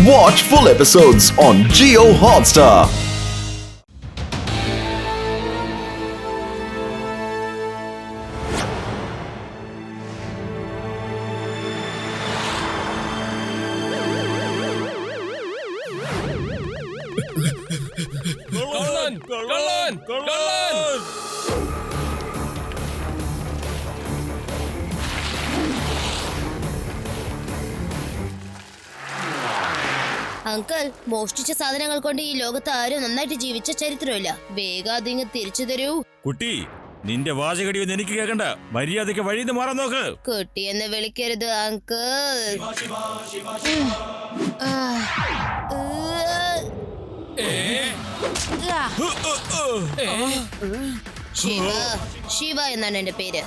Watch full episodes on Jio Hotstar. Uncle, മോഷ്ടിച്ച സാധനങ്ങൾ കൊണ്ട് ഈ ലോകത്ത് ആരും നന്നായിട്ട് ജീവിച്ച ചരിത്രമില്ല. വേഗം അതിങ്ങ് തിരിച്ചു തരൂ. കുട്ടി, നിന്റെ വാചകടിയൊന്നും എനിക്ക് കേൾക്കണ്ട. മര്യാദയ്ക്ക് വഴിന്ന് മാറാൻ നോക്ക്. കുട്ടി എന്ന് വിളിക്കരുത് അങ്കിൾ. ശിവ, ശിവ എന്നാണ് എന്റെ പേര്.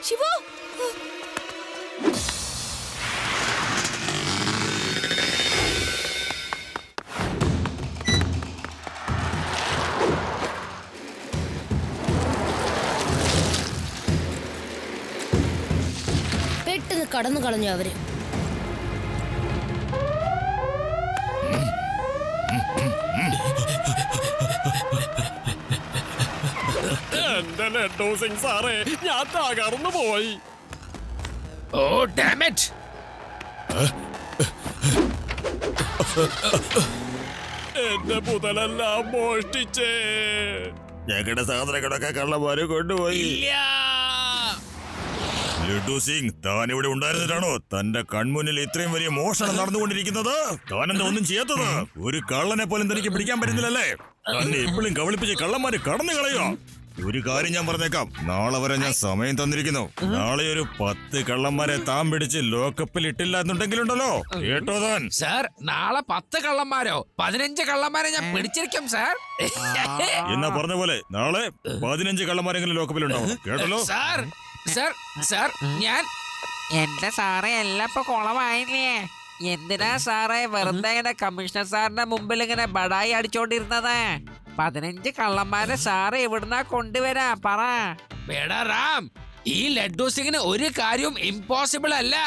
ശിവ, പെട്ടെന്ന് കടന്നു കളഞ്ഞു അവര്. എന്റെ ലഡ്ഡു സിംഗ് സാറേ, ഞാൻ തകർന്നു പോയി. ഓ ഡാം ഇറ്റ്! എന്റെ മുതലെല്ലാം മോഷ്ടിച്ചേ. ഞങ്ങളുടെ സാധനങ്ങളൊക്കെ കള്ളന്മാര് കൊണ്ടുപോയി. ലഡ്ഡു സിംഗ്, താൻ ഇവിടെ ഉണ്ടായിരുന്നിട്ടാണോ തന്റെ കൺമുന്നിൽ ഇത്രയും വലിയ മോഷണം നടന്നുകൊണ്ടിരിക്കുന്നത്? താനെന്താ ഒന്നും ചെയ്യാത്തത്? ഒരു കള്ളനെ പോലും തനിക്ക് പിടിക്കാൻ പറ്റുന്നില്ലല്ലേ? തന്നെ എപ്പോഴും കബളിപ്പിച്ച് കള്ളന്മാര് കടന്നു കളയോ? ഒരു കാര്യം ഞാൻ പറഞ്ഞേക്കാം, നാളെ വരെ ഞാൻ സമയം തന്നിരിക്കുന്നു. നാളെ ഒരു 10 കള്ളന്മാരെ താൻ പിടിച്ച് ലോക്കപ്പിൽ ഇട്ടില്ല എന്നുണ്ടെങ്കിലുണ്ടല്ലോ, കേട്ടോ താൻ? സാർ, നാളെ 10 കള്ളന്മാരോ 15 കള്ളന്മാരെ ഞാൻ പിടിച്ചിരിക്കും സാർ. എന്നാ പറഞ്ഞ പോലെ നാളെ 15 കള്ളന്മാരെങ്കിലും ലോക്കപ്പിലുണ്ടാവും, കേട്ടല്ലോ? സാർ സാർ സാർ, ഞാൻ എന്റെ സാറേ, എല്ലാം ഇപ്പൊ കുളമായില്ലേ? എന്തിനാ സാറേ വെറുതെ ഇങ്ങനെ കമ്മീഷണർ സാറിന്റെ മുമ്പിൽ ഇങ്ങനെ ബടായി അടിച്ചോണ്ടിരുന്നത്? 15 കള്ളന്മാരെ സാറ് എവിടുന്നാ കൊണ്ടുവരാ പറ. വേടാ റാം, ഈ ലഡ്ഡു സിംഗിന് ഒരു കാര്യവും ഇമ്പോസിബിൾ അല്ല.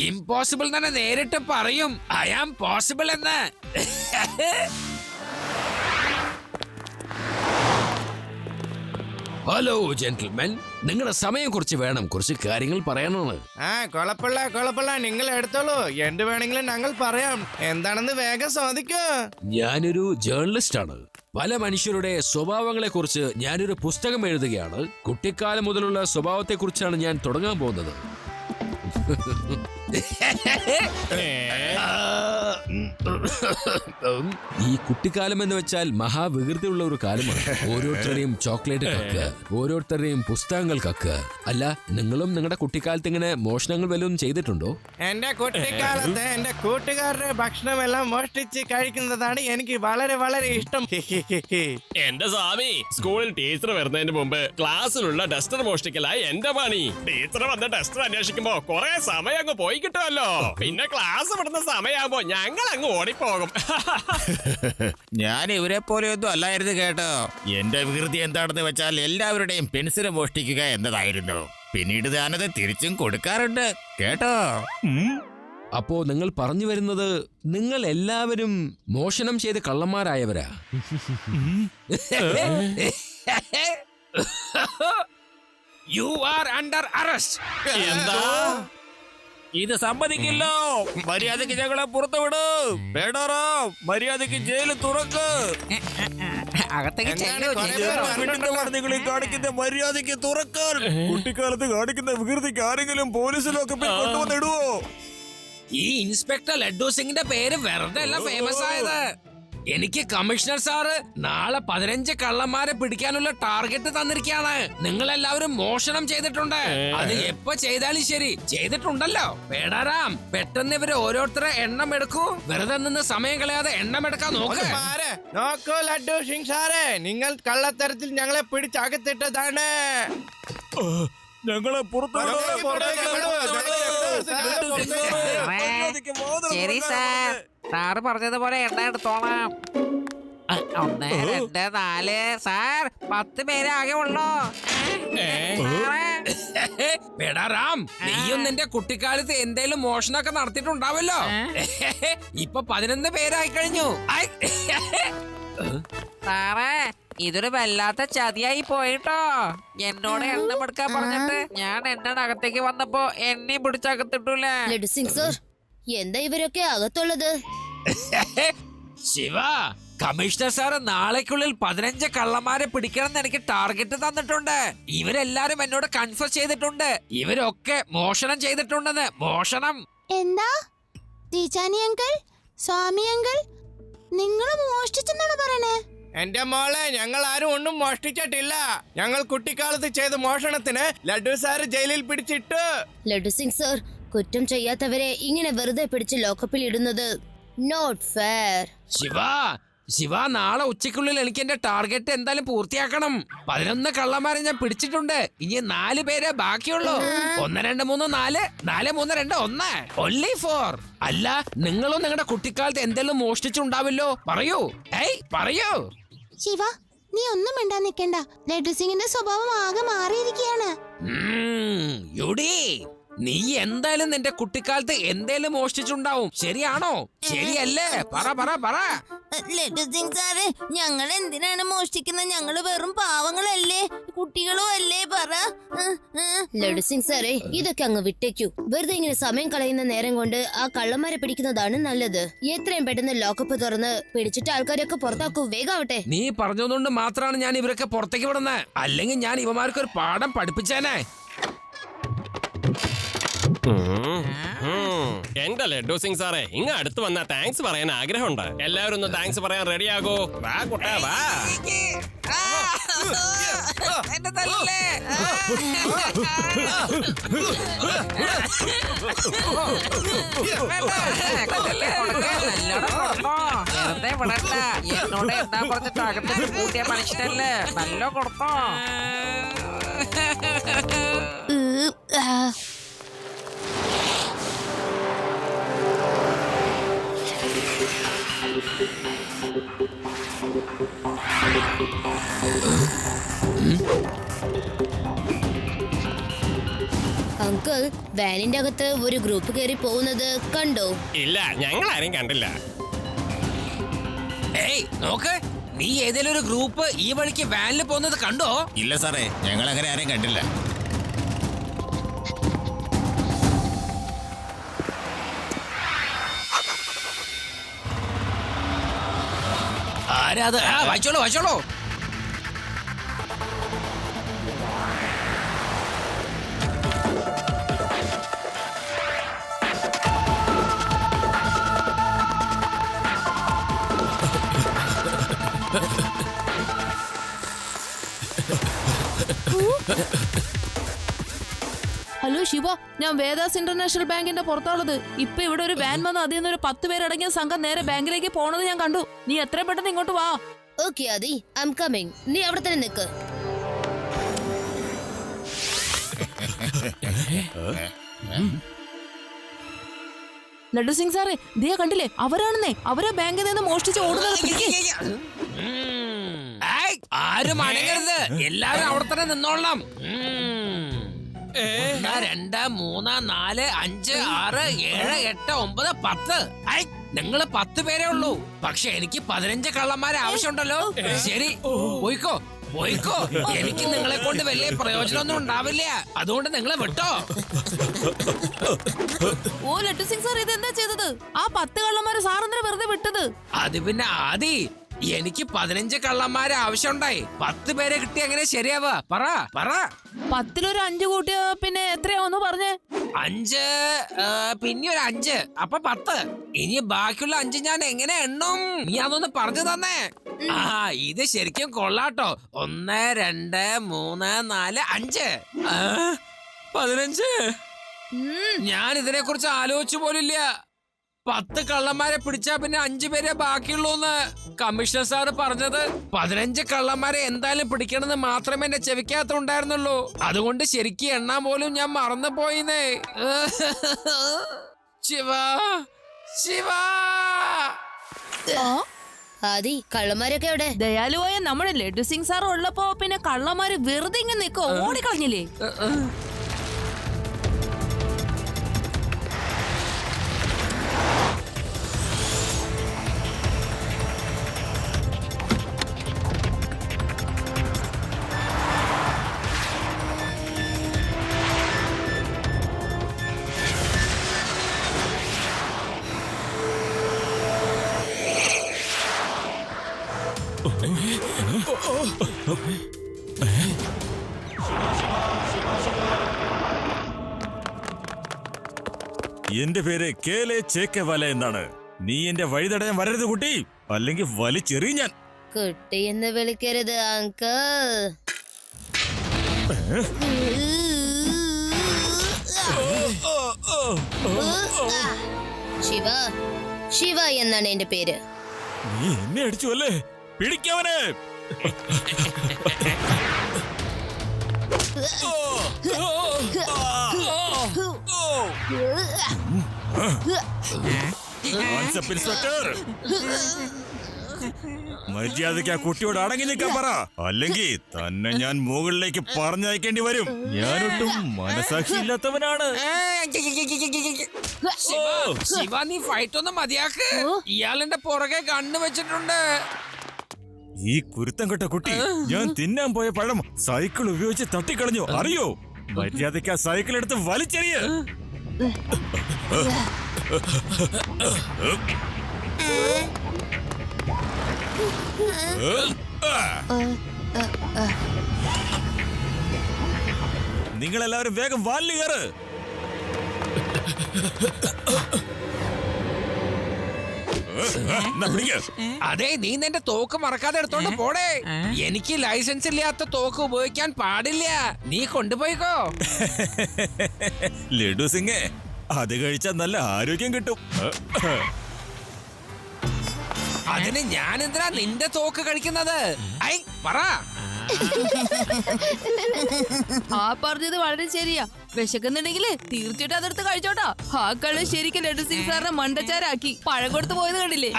ഇമ്പോസിബിൾ തന്നെ നേരിട്ട് പറയും. ഐ ആം പോസിബിൾ എന്ന്. ഹലോ ജെന്റിൽമെൻ, നിങ്ങളുടെ സമയം കുറച്ച് വേണം, കുറച്ച് കാര്യങ്ങൾ പറയാനാണ്. കുഴപ്പമില്ല, നിങ്ങൾ എടുത്തോളൂ. എന്ത് വേണമെങ്കിലും ഞങ്ങൾ പറയാം. എന്താണെന്ന് വേഗം സാധിക്കോ? ഞാനൊരു ജേർണലിസ്റ്റ് ആണ്. പല മനുഷ്യരുടെ സ്വഭാവങ്ങളെ കുറിച്ച് ഞാനൊരു പുസ്തകം എഴുതുകയാണ്. കുട്ടിക്കാലം മുതലുള്ള സ്വഭാവത്തെ കുറിച്ചാണ് ഞാൻ തുടങ്ങാൻ പോകുന്നത്. ഈ കുട്ടിക്കാലം എന്ന് വെച്ചാൽ മഹാവികൃതിയുള്ള ഒരു കാലമാണ്. ഓരോരുത്തരുടെയും ചോക്ലേറ്റ് കക്കുക, ഓരോരുത്തരുടെയും പുസ്തകങ്ങൾ കക്കുക. അല്ല, നിങ്ങളും നിങ്ങളുടെ കുട്ടിക്കാലത്ത് ഇങ്ങനെ മോഷണങ്ങൾ വല്ലതും ചെയ്തിട്ടുണ്ടോ? എന്റെ കുട്ടിക്കാലത്ത് എന്റെ കൂട്ടുകാരുടെ ഭക്ഷണമെല്ലാം മോഷ്ടിച്ച് കഴിക്കുന്നതാണ് എനിക്ക് വളരെ വളരെ ഇഷ്ടം. എന്റെ സ്വാമി, സ്കൂളിൽ ടീച്ചർ വരുന്നതിന് മുമ്പ് ക്ലാസ്സിലുള്ള ഡസ്റ്റർ മോഷ്ടിക്കലായി എന്റെ പണി. ടീച്ചർ വന്ന് ഡസ്റ്റർ അന്വേഷിക്കുമ്പോ കുറെ സമയം അങ്ങ് പോയി കിട്ടുമല്ലോ. പിന്നെ ക്ലാസ് വിടുന്ന സമയമാകുമ്പോ ഞങ്ങൾ അങ്ങ് ഓടിപ്പോകും. ഞാൻ ഇവരെ പോലെയൊന്നും അല്ലായിരുന്നു കേട്ടോ. എന്റെ വികൃതി എന്താണെന്ന് വെച്ചാൽ എല്ലാവരുടെയും പെൻസിൽ മോഷ്ടിക്കുക എന്നതായിരുന്നു. പിന്നീട് ഞാനത് തിരിച്ചും കൊടുക്കാറുണ്ട് കേട്ടോ. അപ്പോ നിങ്ങൾ പറഞ്ഞു വരുന്നത് നിങ്ങൾ എല്ലാവരും മോഷണം ചെയ്ത് കള്ളന്മാരായവരാ? You are under arrest. എന്താ? ഇത് സമ്മതിക്കില്ലോ. മര്യാദക്ക് ഞങ്ങളെ പുറത്തു വിടൂ. വേണോറോ, മര്യാദക്ക് ജയില് തുറക്ക്. അകത്തേക്ക് ചെല്ലു. നിങ്ങൾ കാണിക്കുന്ന മര്യാദക്ക് തുറക്കാൻ. കുട്ടിക്കാലത്ത് കാണിക്കുന്ന വികൃതിക്ക് ആരെങ്കിലും പോലീസിലൊക്കെ കൊണ്ടുവന്നിടുവോ? ഈ ഇൻസ്പെക്ടർ ലഡ്ഡു സിംഗിന്റെ പേര് വെറുതെ അല്ല ഫേമസ് ആയത്. എനിക്ക് കമ്മീഷണർ സാറ് നാളെ 15 കള്ളന്മാരെ പിടിക്കാനുള്ള ടാർഗറ്റ് തന്നിരിക്കുകയാണ്. നിങ്ങൾ എല്ലാവരും മോഷണം ചെയ്തിട്ടുണ്ട്. അത് എപ്പോ ചെയ്താലും ശരി ചെയ്തിട്ടുണ്ടല്ലോ. പേടാറാം, പെട്ടെന്ന് ഇവര് ഓരോരുത്തരെ എണ്ണം എടുക്കൂ. വെറുതെ നിന്ന് സമയം കളയാതെ എണ്ണം എടുക്കാൻ നോക്ക്. നോക്കൂ ലഡ്ഡു സിംഗ് സാറേ, നിങ്ങൾ കള്ളത്തരത്തിൽ ഞങ്ങളെ പിടിച്ചകത്തിട്ടതാണ്. ഞങ്ങളെ ശരി സാർ, സാറ് പറഞ്ഞതുപോലെ എണ്ണ എടുത്തോളാം. 1, 2, 4 സാർ, 10 പേരെ ആകെ ഉള്ളൂ. പേടാറാം, നീയും നിന്റെ കുട്ടിക്കാലത്ത് എന്തേലും മോഷണമൊക്കെ നടത്തിയിട്ടുണ്ടാവല്ലോ. ഇപ്പൊ 11 പേരായി കഴിഞ്ഞു. സാറേ, ഇതൊരു വല്ലാത്ത ചതിയായി പോയിട്ടോ. എന്നോട് എണ്ണം എടുക്കാൻ പറഞ്ഞിട്ട് ഞാൻ എണ്ണ അകത്തേക്ക് വന്നപ്പോ എന്നെ പിടിച്ചകത്തിട്ടൂലേ. ലഡു സിംഗ് സർ, എന്താ ഇവരൊക്കെ അകത്തുള്ളത്? ശിവ, കമ്മീഷണർ സാറ് നാളേക്കുള്ളിൽ 15 കള്ളന്മാരെ പിടിക്കണം എനിക്ക് ടാർഗറ്റ് തന്നിട്ടുണ്ട്. ഇവരെല്ലാരും എന്നോട് കൺഫ്യൂസ് ചെയ്തിട്ടുണ്ട്. ഇവരൊക്കെ മോഷണം ചെയ്തിട്ടുണ്ടെന്ന്. മോഷണം. എന്താ ടീച്ചാനി അങ്കിൾ, സ്വാമി അങ്കിൾ, നിങ്ങൾ മോഷ്ടിച്ചെന്നാണ് പറയണേ? എന്റെ മോളെ, ഞങ്ങൾ ആരും ഒന്നും മോഷ്ടിച്ചിട്ടില്ല. ഞങ്ങൾ കുട്ടിക്കാലത്ത് ചെയ്ത മോഷണത്തിന് ലഡ്ഡു സാറ് ജയിലിൽ പിടിച്ചിട്ടു. ലഡു സിംഗ് സർ, കുറ്റം ചെയ്യാത്തവരെ ഇങ്ങനെ വെറുതെ പിടിച്ച് ലോക്കപ്പിൽ ഇടുന്നത് നോട്ട് ഫെയർ. ശിവ, നാളെ ഉച്ചയ്ക്കുള്ളിൽ എനിക്ക് എന്റെ ടാർഗറ്റ് എന്തായാലും പൂർത്തിയാക്കണം. 11 കള്ളന്മാരെ ഞാൻ പിടിച്ചിട്ടുണ്ട്. ഇനി 4 പേരെ ബാക്കിയുള്ളൂ. 1, 2, 3, 4, 4, 3, 2, 1. only 4. അല്ല, നിങ്ങളും നിങ്ങളുടെ കുട്ടിക്കാലത്ത് എന്തെങ്കിലും മോഷ്ടിച്ചുണ്ടാവില്ലോ? പറയൂ, പറയൂ. ശിവ, നീ ഒന്നും മിണ്ടാൻ നിൽക്കണ്ട. ലഡ്ഡു സിംഗിന്റെ സ്വഭാവം ആകെ മാറിയിരിക്കുകയാണ്. യുഡി, നീ എന്തായാലും നിന്റെ കുട്ടിക്കാലത്ത് എന്തേലും മോഷ്ടിച്ചുണ്ടാവും. ശരിയാണോ? ശരിയല്ലേ? പറ. ലഡ്ഡു സിംഗ് സാറ്, ഞങ്ങൾ എന്തിനാണ് മോഷ്ടിക്കുന്നത്? ഞങ്ങള് വെറും പാവങ്ങളല്ലേ, കുട്ടികളും അല്ലേ? പറ. ലഡു സിംഗ് സാറേ, ഇതൊക്കെ അങ്ങ് വിട്ടേക്കൂ. വെറുതെ ഇങ്ങനെ സമയം കളയുന്ന നേരം കൊണ്ട് ആ കള്ളന്മാരെ പിടിക്കുന്നതാണ് നല്ലത്. എത്രയും പെട്ടെന്ന് ലോക്കപ്പ് തുറന്ന് പിടിച്ചിട്ട് ആൾക്കാരെയൊക്കെ പുറത്താക്കൂ. വേഗാവട്ടെ. നീ പറഞ്ഞതുകൊണ്ട് മാത്രമാണ് ഞാൻ ഇവരൊക്കെ പുറത്തേക്ക് വിടുന്നത്. അല്ലെങ്കിൽ ഞാൻ ഇവന്മാർക്ക് ഒരു പാഠം പഠിപ്പിച്ചേനെ. എന്റെ ലഡ്ഡു സിംഗ് സാറേ, ഇങ്ങ അടുത്ത് വന്ന താങ്ക്സ് പറയാൻ ആഗ്രഹമുണ്ട്. എല്ലാവരും ഒന്ന് താങ്ക്സ് പറയാൻ റെഡി ആകൂ. വാ കുട്ടാ, വാ. എന്റെ തല്ലേ. വെറുതെ വിടണ്ട. എന്നോട് എന്താ പറഞ്ഞിട്ട് അകത്തേക്ക് കൂട്ടിയ മനുഷ്യനല്ലേ. നല്ല കൊടുത്തോ. അങ്കിൾ, വാനിന്റെ അകത്ത് ഒരു ഗ്രൂപ്പ് കയറി പോകുന്നത് കണ്ടോ? ഇല്ല, ഞങ്ങൾ ആരും കണ്ടില്ല. നോക്ക്, നീ ഏതെങ്കിലും ഒരു ഗ്രൂപ്പ് ഈ വഴിക്ക് വാനിൽ പോകുന്നത് കണ്ടോ? ഇല്ല സാറേ, ഞങ്ങൾ അങ്ങനെ ആരെയും കണ്ടില്ല. ആരാ അത്? വായിച്ചോളൂ. ഹലോ ശിവ, ഞാൻ വേദാസ് ഇന്റർനാഷണൽ ബാങ്കിന്റെ പുറത്തുള്ളത്. ഇപ്പൊ ഇവിടെ ഒരു വാൻ വന്ന് അതിൽ നിന്ന് ഒരു 10 പേരടങ്ങിയ സംഘം നേരെ ബാങ്കിലേക്ക് പോണത് ഞാൻ കണ്ടു. നീ എത്രയും പെട്ടെന്ന് ഇങ്ങോട്ട് വാ. Okay Aadi, I am coming. നീ അവിടെ തന്നെ നിൽക്ക്. ലഡ്ഡു സിംഗ് സാറേ, ദിയ കണ്ടില്ലേ? അവരാണെന്നേ. അവരാ ബാങ്കിൽ നിന്ന് മോഷ്ടിച്ച് ഓടുന്നത്. ആരും അനങ്ങരുത്. എല്ലാരും അവിടെ തന്നെ നിന്നോളാം. 1, 2, 3, 4, 5, 6, 7, 8, 9, 10. നിങ്ങള് 10 പേരേ ഉള്ളൂ. പക്ഷെ എനിക്ക് 15 കള്ളന്മാരെ ആവശ്യമുണ്ടല്ലോ. ശരി, പോയിക്കോ. എനിക്ക് നിങ്ങളെ കൊണ്ട് വലിയ പ്രയോജനമൊന്നും ഉണ്ടാവില്ല. അതുകൊണ്ട് നിങ്ങളെ വിട്ടോ. ഓ ലഡ്ഡു സിംഗ് സാർ, ഇത് എന്താ ചെയ്തത്? ആ 10 കള്ളന്മാരെ സാറെന്തിനാ വെറുതെ വിട്ടത്? അത് പിന്നെ ആദി, എനിക്ക് 15 കള്ളന്മാരെ ആവശ്യമുണ്ടായി. 10 പേരെ കിട്ടി എങ്ങനെ ശരിയാവാ? പറ പറ. 10-ലൊരു 5 കൂട്ടിയ പിന്നെ എത്രയാവെന്ന് പറഞ്ഞേ? 5 പിന്നെ ഒരു 5 അപ്പൊ 10. ഇനി ബാക്കിയുള്ള 5 ഞാൻ എങ്ങനെ എണ്ണും? നീ അതൊന്ന് പറഞ്ഞു തന്നെ. ആ ഇത് ശരിക്കും കൊള്ളാട്ടോ. 1 2 3 4 5 15. ഞാൻ ഇതിനെ കുറിച്ച് ആലോചിച്ചു പോലില്ല. 10 കള്ളന്മാരെ പിടിച്ചാ പിന്നെ 5 പേരെ ബാക്കിയുള്ളൂന്ന് കമ്മീഷണർ സാറ് പറഞ്ഞത്. 15 കള്ളന്മാരെ എന്തായാലും പിടിക്കണമെന്ന് മാത്രമേ എന്റെ ചെവിക്കകത്ത് ഉണ്ടായിരുന്നുള്ളൂ. അതുകൊണ്ട് ശരിക്കും എണ്ണാൻ പോലും ഞാൻ മറന്നു പോയിന്നേ. ശിവ ശിവ. ആദി, കള്ളന്മാരൊക്കെ എവിടെ? ദയാലുവായ നമ്മുടെ ലഡു സിംഗ് സാർ ഉള്ളപ്പോ പിന്നെ കള്ളന്മാര് വെറുതെ ഇങ്ങനെ നിക്കോ? ഓടിക്കളഞ്ഞില്ലേ? എന്റെ പേര് കേലെ ചേക്കവാല എന്നാണ്. നീ എന്റെ വഴി തടയാൻ വരരുത് കുട്ടി, അല്ലെങ്കിൽ വലിച്ചെറിയും ഞാൻ. കുട്ടി എന്ന് വിളിക്കരുത് അങ്കിൾ. ശിവ, ശിവ എന്നാണ് എന്റെ പേര്. നീ എന്നെ അടിച്ചു അല്ലേ? പിടിക്കവനെ. ഇൻസ്പെക്ടർ, മര്യാദയ്ക്ക് ആ കുട്ടിയോട് അടങ്ങി നിൽക്കാൻ പറ, അല്ലെങ്കിൽ തന്നെ ഞാൻ മുകളിലേക്ക് പറഞ്ഞയക്കേണ്ടി വരും. ഞാനൊട്ടും മനസാക്ഷി ഇല്ലാത്തവനാണ്. ശിവ നീ ഫൈറ്റ് ഒന്നും മതിയാക്ക്. ഇയാളെന്റെ പുറകെ കണ്ണു വെച്ചിട്ടുണ്ട്. ഈ കുരുത്തം കെട്ട കുട്ടി ഞാൻ തിന്നാൻ പോയ പഴം സൈക്കിൾ ഉപയോഗിച്ച് തട്ടിക്കളഞ്ഞു, അറിയോ? മര്യാദയ്ക്ക് ആ സൈക്കിൾ എടുത്ത് വലിച്ചെറിയ. നിങ്ങളെല്ലാവരും വേഗം വാലിൽ കയറ്. അതെ, നീ നിന്റെ തോക്ക് മറക്കാതെ എടുത്തോണ്ട് പോടേ. എനിക്ക് ലൈസൻസ് ഇല്ലാത്ത തോക്ക് ഉപയോഗിക്കാൻ പാടില്ല. നീ കൊണ്ടുപോയിക്കോ. ലഡു സിംഗ്, അത് കഴിച്ചാൽ നല്ല ആരോഗ്യം കിട്ടും. അതിന് ഞാൻ എന്തിനാ നിന്റെ തോക്ക് കഴിക്കുന്നത്? ഐ പറ. ആ പറഞ്ഞത് വളരെ ശരിയാ. വിശക്കുന്നുണ്ടെങ്കില് തീർച്ചയായിട്ടും അതെടുത്ത് കഴിച്ചോട്ടോ. ആ കളി ശരിക്കും ലഡു സിംഗ് സാറിനെ മണ്ടച്ചാരാക്കി പഴം കൊടുത്ത് പോയത് കണ്ടില്ലേ?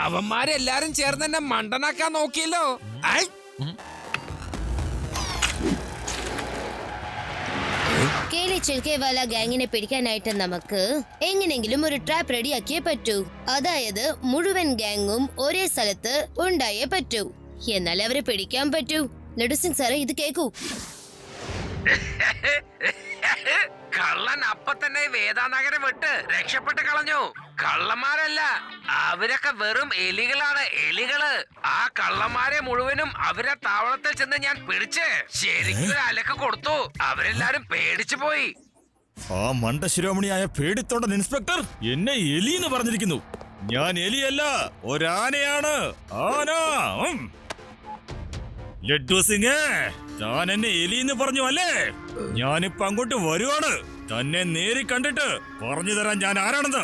അവന്മാരെല്ലാരും ചേർന്ന് എന്നെ മണ്ടനാക്കാൻ നോക്കിയല്ലോ. കേലി ചിൽക്കേവാല ഗാങ്ങിനെ പിടിക്കാനായിട്ട് നമുക്ക് എങ്ങനെങ്കിലും ഒരു ട്രാപ്പ് റെഡിയാക്കിയേ പറ്റൂ. അതായത് മുഴുവൻ ഗാങ്ങും ഒരേ സ്ഥലത്ത് ഉണ്ടായേ പറ്റൂ. എന്നാലേ അവരെ പിടിക്കാൻ പറ്റൂ. ലഡു സിംഗ് സാറേ, ഇത് കേക്കൂ. കള്ളൻ അപ്പൊ തന്നെ വേദാനഗരം വിട്ട് രക്ഷപ്പെട്ട് കളഞ്ഞു. കള്ളന്മാരല്ല, അവരൊക്കെ വെറും എലികളാണ്, എലികള്. ആ കള്ളന്മാരെ മുഴുവനും അവരെ താവളത്തിൽ ചെന്ന് ഞാൻ പിടിച്ച് ശരിക്കും അലക്ക് കൊടുത്തു. അവരെല്ലാരും പേടിച്ചു പോയി. ആ മണ്ടശിരോമണിയായ പേടിത്തോണ്ടൻ ഇൻസ്പെക്ടർ എന്നെ എലി എന്ന് പറഞ്ഞിരിക്കുന്നു. ഞാൻ എലിയല്ല, ഒരാനയാണ്. ആന. ലഡു സിംഗ്, താൻ എന്നെ എലി എന്ന് പറഞ്ഞു അല്ലേ? ഞാനിപ്പോ അങ്ങോട്ട് വരുവാണ്. തന്നെ നേരി കണ്ടിട്ട് പറഞ്ഞു തരാൻ ഞാൻ ആരാണെന്ന്.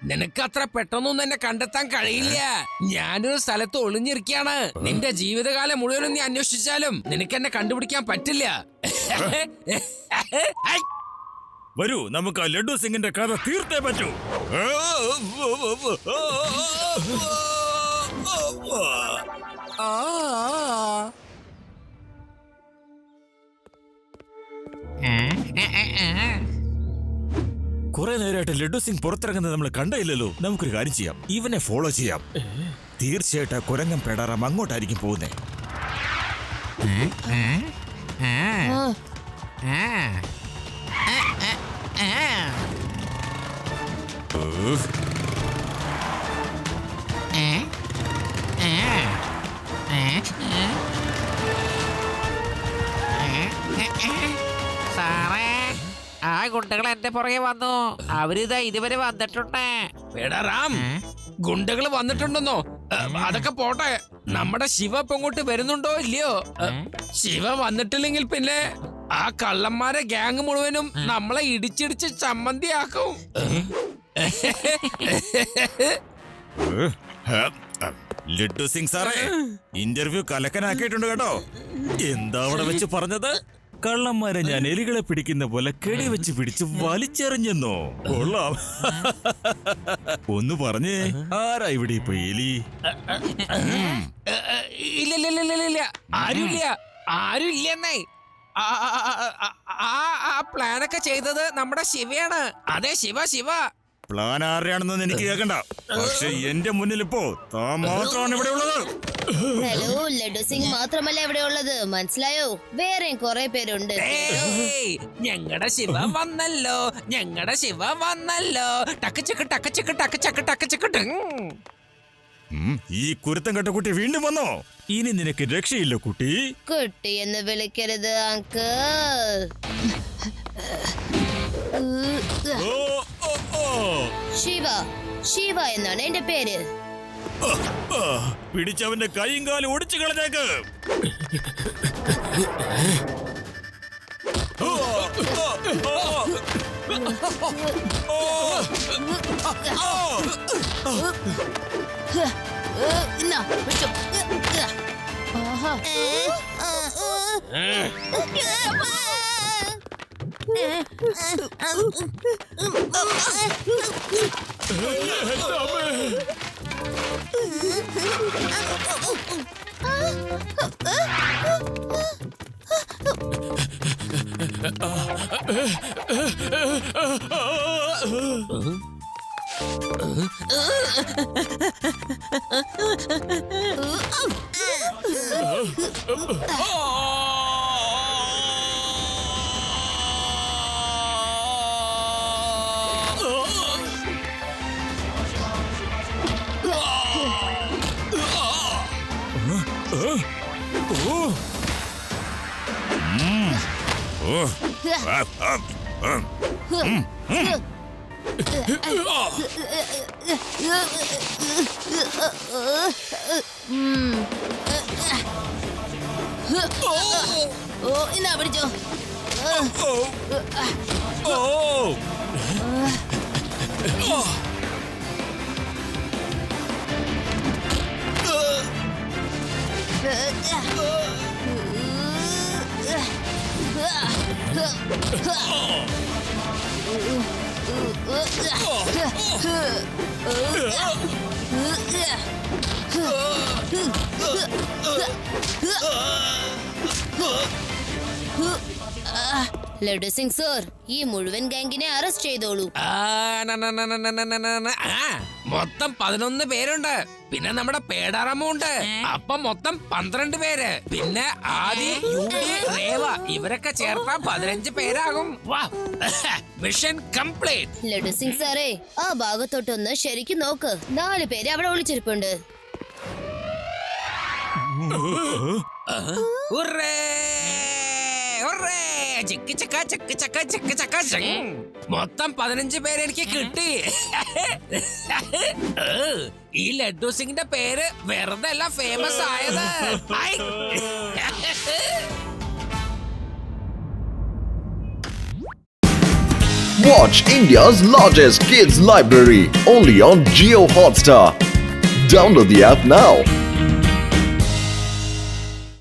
നിനക്ക് അത്ര പെട്ടെന്നൊന്നും എന്നെ കണ്ടെത്താൻ കഴിയില്ല. ഞാനൊരു സ്ഥലത്ത് ഒളിഞ്ഞിരിക്കുകയാണ്. നിന്റെ ജീവിതകാലം മുഴുവനും നീ അന്വേഷിച്ചാലും നിനക്ക് എന്നെ കണ്ടുപിടിക്കാൻ പറ്റില്ല. വരൂ, നമുക്ക് ആ ലഡു സിംഗിന്റെ കഥ തീർത്തേ പറ്റൂ. കുറെ നേരമായിട്ട് ലഡു സിംഗ് പുറത്തിറങ്ങുന്നത് നമ്മൾ കണ്ടില്ലല്ലോ. നമുക്കൊരു കാര്യം ചെയ്യാം, ഇവനെ ഫോളോ ചെയ്യാം. തീർച്ചയായിട്ടും കുരങ്ങൻ പേടാറാം അങ്ങോട്ടായിരിക്കും പോകുന്നേ. സാറേ ആ ഗുണ്ടകൾ എന്റെ പുറകെ വന്നു. അവരിതാ ഇതുവരെ വന്നിട്ടുണ്ട്. എടാ റാം, ഗുണ്ടകള് വന്നിട്ടുണ്ടെന്നോ? അതൊക്കെ പോട്ടെ, നമ്മുടെ ശിവ ഇപ്പൊ ഇങ്ങോട്ട് വരുന്നുണ്ടോ ഇല്ലയോ? ശിവ വന്നിട്ടില്ലെങ്കിൽ പിന്നെ ആ കള്ളന്മാരെ ഗ്യാങ് മുഴുവനും നമ്മളെ ഇടിച്ചിടിച്ച് ചമ്മന്തിയാക്കും. ലഡ്ഡു സിംഗ് സാറേ, ഇന്റർവ്യൂ കലക്കനാക്കിയിട്ടുണ്ട് കേട്ടോ. എന്താ അവിടെ വെച്ച് പറഞ്ഞത്? കള്ളന്മാരെ ഞാൻ എലികളെ പിടിക്കുന്ന പോലെ കെടി വെച്ച് പിടിച്ച് വലിച്ചെറിഞ്ഞെന്നോ? കൊള്ളാം. ഒന്ന് പറഞ്ഞേ, ആരാ ഇവിടെ ഇപ്പൊ എലി? ഇല്ല, ആരും ഇല്ലെന്നേ. ആ പ്ലാനൊക്കെ ചെയ്തത് നമ്മുടെ ശിവയാണ്. അതെ, ശിവ. പ്ലാൻ ആരെയാണെന്ന് എനിക്ക് കേൾക്കണ്ട. പക്ഷെ എന്റെ മുന്നിൽ ഇപ്പോ താൻ മാത്രമാണ് ഇവിടെ ഉള്ളത്. ഹലോ, ലഡു സിംഗ് മാത്രമല്ല ഇവിടെ ഉള്ളത്, മനസ്സിലായോ? വേറെയും കുറെ പേരുണ്ട്. ഞങ്ങളുടെ ശിവ വന്നല്ലോ. ടക്കച്ചക്ക്. ഈ കുരുത്തം കെട്ട കുട്ടി വീണ്ടും വന്നോ? ഇനി നിനക്ക് രക്ഷയില്ല കുട്ടി. കുട്ടി എന്ന് വിളിക്കരുത് അങ്കിൾ. ശിവ എന്നാണ് എന്റെ പേര്. പിടിച്ചവന്റെ കൈയും കാലും ഒടിച്ചു കളഞ്ഞേക്ക്. എന്നാ പിടിച്ചോ. ലഡു സിംഗ് സർ, ഈ മുഴുവൻ ഗാംഗിനെ അറസ്റ്റ് ചെയ്തോളൂ. മൊത്തം 11 പേരുണ്ട്. പിന്നെ നമ്മുടെ പേടാറമ്മുണ്ട്. അപ്പൊ മൊത്തം 12 പേര്. പിന്നെ ആദി, യൂഡി, രേവ ഇവരൊക്കെ ചേർത്താ 15 പേരാകും. Mission complete. ലഡു സിംഗ് സാറേ, ആ ഭാഗത്തോട്ടൊന്ന് ശരിക്കും നോക്ക്. 4 പേര് അവിടെ ഒളിച്ചിരിപ്പുണ്ട്. മൊത്തം 15 പേര് എനിക്ക് കിട്ടി. ഈ ലഡ്ഡു സിംഗിന്റെ പേര് വെറുതെ അല്ല ഫേമസ് ആയത്. Watch India's largest kids library only on Jio Hotstar. Download the app now.